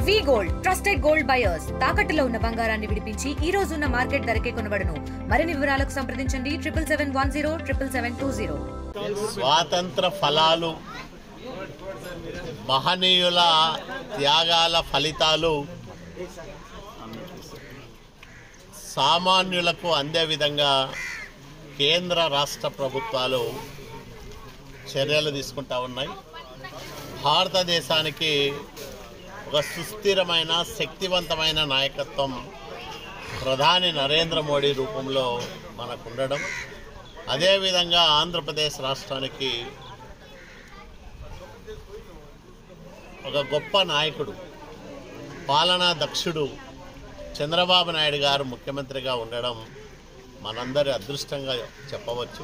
వి gold trusted gold buyers తాకట్టులో ఉన్న బంగారాన్ని విడిపించి ఈ రోజు ఉన్న మార్కెట్ ధరకే కొనబడును. మరిన్ని వివరాలకు సంప్రదించండి 7710 స్వాతంత్ర ఫలాలు, మహనీయుల త్యాగాల ఫలితాలు సామాన్యులకు అందే విధంగా కేంద్ర రాష్ట్ర ప్రభుత్వాలు చర్యలు తీసుకుంటా ఉన్నాయి. భారతదేశానికి ఒక సుస్థిరమైన శక్తివంతమైన నాయకత్వం ప్రధాని నరేంద్ర మోడీ రూపంలో మనకు ఉండడం, అదేవిధంగా ఆంధ్రప్రదేశ్ రాష్ట్రానికి ఒక గొప్ప నాయకుడు, పాలనా దక్షుడు చంద్రబాబు నాయుడు గారు ముఖ్యమంత్రిగా ఉండడం మనందరి అదృష్టంగా చెప్పవచ్చు.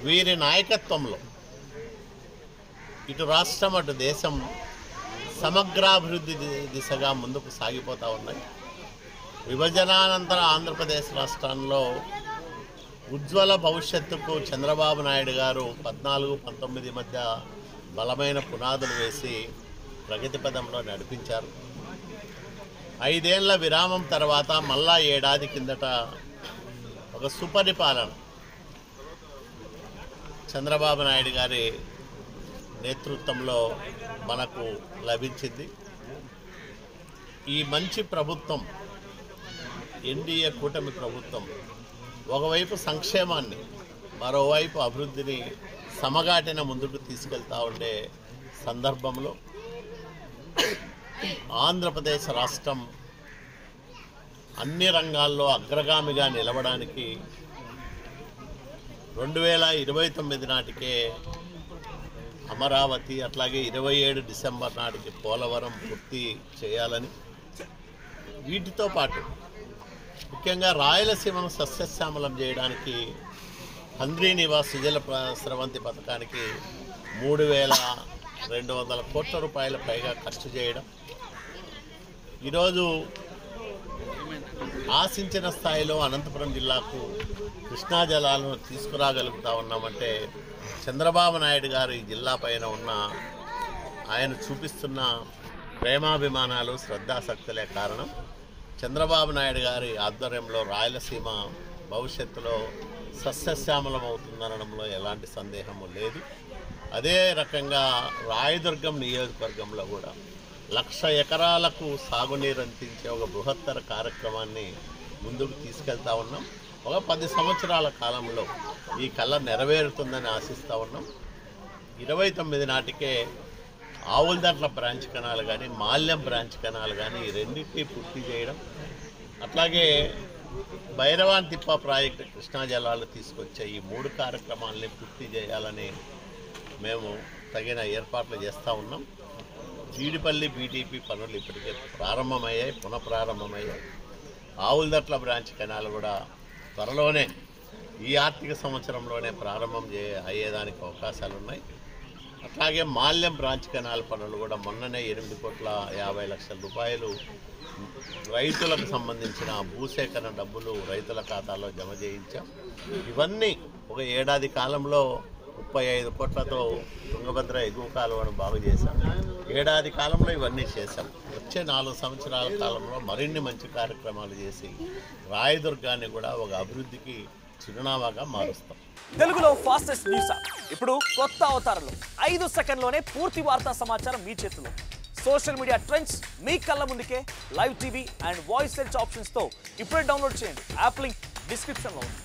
వీరి నాయకత్వంలో ఇటు రాష్ట్రం అటు దేశం సమగ్రాభివృద్ధి దిశగా ముందుకు సాగిపోతూ ఉన్నాయి. విభజనానంతర ఆంధ్రప్రదేశ్ రాష్ట్రంలో ఉజ్వల భవిష్యత్తుకు చంద్రబాబు నాయుడు గారు 14-19 మధ్య బలమైన పునాదులు వేసి ప్రగతి పదంలో నడిపించారు. 5 ఏళ్ల విరామం తర్వాత మళ్ళా ఏడాది కిందట ఒక సుపరిపాలన చంద్రబాబు నాయుడు గారి నేతృత్వంలో మనకు లభించింది. ఈ మంచి ప్రభుత్వం, ఎన్డీఏ కూటమి ప్రభుత్వం ఒకవైపు సంక్షేమాన్ని, మరోవైపు అభివృద్ధిని సమగాటిన ముందుకు తీసుకెళ్తూ ఉండే సందర్భంలో ఆంధ్రప్రదేశ్ రాష్ట్రం అన్ని రంగాల్లో అగ్రగామిగా నిలవడానికి 2029 నాటికే అమరావతి, అట్లాగే 27 డిసెంబర్ నాటికి పోలవరం పూర్తి చేయాలని, వీటితో పాటు ముఖ్యంగా రాయలసీమను సస్యశ్యామలం చేయడానికి హంద్రీ నివాస్ సుజల స్రవంతి పథకానికి 3,200 కోట్ల రూపాయల పైగా ఖర్చు చేయడం, ఈరోజు ఆశించిన స్థాయిలో అనంతపురం జిల్లాకు కృష్ణా జలాలను తీసుకురాగలుగుతా ఉన్నామంటే చంద్రబాబు నాయుడు గారు ఈ జిల్లా పైన ఉన్న ఆయన చూపిస్తున్న ప్రేమాభిమానాలు, శ్రద్ధాశక్తులే కారణం. చంద్రబాబు నాయుడు గారి ఆధ్వర్యంలో రాయలసీమ భవిష్యత్తులో సస్యశ్యామలం అవుతుందనడంలో ఎలాంటి సందేహము లేదు. అదే రకంగా రాయదుర్గం నియోజకవర్గంలో కూడా 1,00,000 ఎకరాలకు సాగునీరు అందించే ఒక బృహత్తర కార్యక్రమాన్ని ముందుకు తీసుకెళ్తా ఉన్నాం. ఒక 10 సంవత్సరాల కాలంలో ఈ కళ నెరవేరుతుందని ఆశిస్తూ ఉన్నాం. 29 నాటికే ఆవులదట్ల బ్రాంచ్ కెనాల్ కానీ, మాల్యం బ్రాంచ్ కెనాల్ కానీ ఈ రెండింటినీ పూర్తి చేయడం, అట్లాగే భైరవాన్ తిప్ప ప్రాజెక్టు కృష్ణా జలాలు తీసుకొచ్చే ఈ 3 కార్యక్రమాలని పూర్తి చేయాలని మేము తగిన ఏర్పాట్లు చేస్తూ ఉన్నాం. జీడిపల్లి బీటీపీ పనులు ఇప్పటికే ప్రారంభమయ్యాయి, పునఃప్రారంభమయ్యాయి. ఆవులదట్ల బ్రాంచ్ కెనాల్ కూడా త్వరలోనే ఈ ఆర్థిక సంవత్సరంలోనే ప్రారంభం అయ్యేదానికి అవకాశాలు ఉన్నాయి. అట్లాగే మాల్యం బ్రాంచ్ కెనాల్ పనులు కూడా మొన్ననే 8,50,00,000 రూపాయలు రైతులకు సంబంధించిన భూసేకరణ డబ్బులు రైతుల ఖాతాలో జమ చేయించాం. ఇవన్నీ ఒక ఏడాది కాలంలో 35 కోట్లతో తుంగభద్ర ఎగువ కాలువను బాగు చేశాం. ఏడాది కాలంలో ఇవన్నీ చేశాం. వచ్చే 4 సంవత్సరాల కాలంలో మరిన్ని మంచి కార్యక్రమాలు చేసి రాయదుర్గాన్ని కూడా ఒక అభివృద్ధికి చిరునామాగా మారుస్తాం. తెలుగులో ఫాస్టెస్ట్ న్యూస్ ఇప్పుడు కొత్త అవతారంలో 5 సెకండ్లోనే పూర్తి వార్తా సమాచారం మీ చేతిలో. సోషల్ మీడియా ట్రెండ్స్ మీ కళ్ళ ముందుకే live TV and voice search ఆప్షన్స్తో ఇప్పుడే డౌన్లోడ్ చేయండి. యాప్ లింక్ డిస్క్రిప్షన్లో ఉంది.